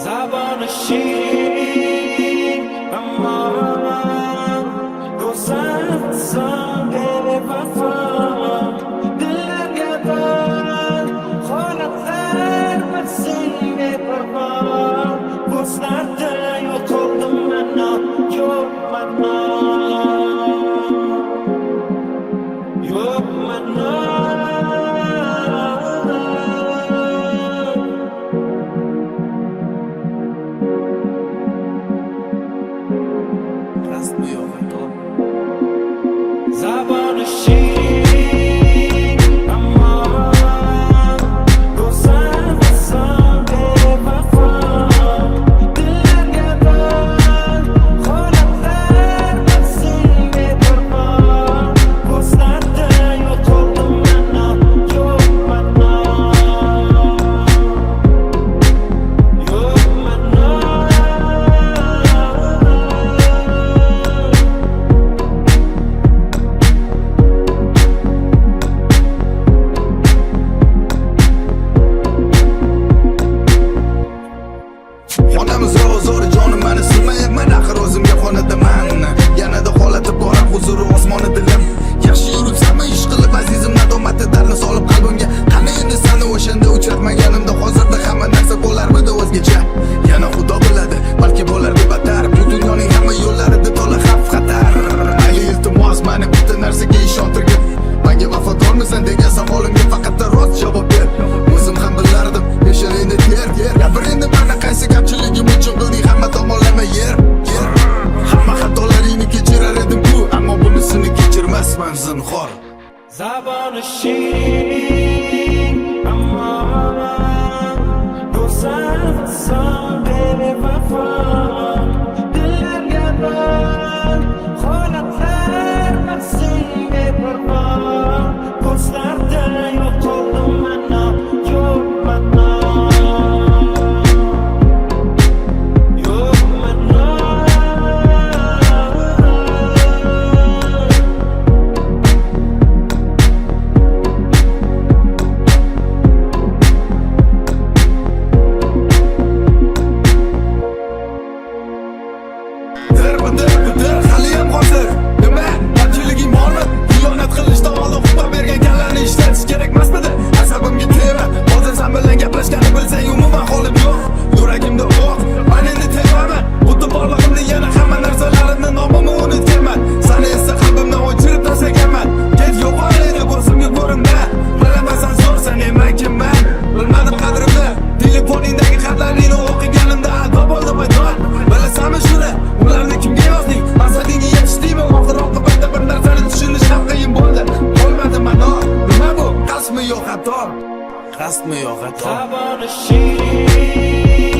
Zaboni shirin aman go'zalsan bevafo dillarga band holatlar bilsin beparvo ko'zlarda yo'qoldim mana yo'qman Zaboni shirin aman go'zalsan bevafo dillarga band holatlar bilsin beparvo ko'zlarda yo'qoldim mana yo'qman Xonamiz ro'zori jonim meni silmayapman axir o'zimga xonadaman yanada holati bor huzuri osmoni dilim yaxshi yuribsanmi ish qilib azizim nadomati darni solib qalbimga qani endi seni o'shanda uchratmaganimda hozirda hamma narsa bo'larmidi o'zgacha yana xudo biladi balki bo'lardi battar bu dunyoning hamma yo'llarida to'la xavf xatar mayli iltimos meni bitta narsaga ishontirgin menga vafodormisan degan savolimga faqat rost javob ber o'zim ham bilardim yasharingda ter gapir endi mana qaysi kamchiligim uchun qilding hamma tomonlama yer hamma xatolaringni kechirar edim ku ammo bunisini kechirmasman zinhor Zaboni shirin aman go'zalsan bevafo dillarga band holatlar bilsin beparvo ko'zlarda yo'qoldim mana yo'qman Bitir haliyam hozir nima kamchiliging bormi xiyonat qilishdan oldin xutba bergan kallarni ishlatish kerakmasmidi asabimga tegma hozir sen bilan gaplashganni bilsang umuman holim yo'q yuragimda o'q men endi tegmayman xuddi borlig'imni yana hamma narsalarimni nomimni unutganman seni esa qalbimdan o'chirib tashlaganman ket yo'qol edi ko'zimga ko'rinma bilamasan zo'r sen nima kimman bilmadim qadrimni telefoningdagi xatlaringni o'qiganimda alba bo'ldi paydon bilasanmi shuni ularni kimga yozding maqsadingga yetishdingmi oxir oqibatda bir narsani tushunish ham qiyin bo'ldi bo'lmadi mano nima bu qasdmi yo'q xato Zaboni shirin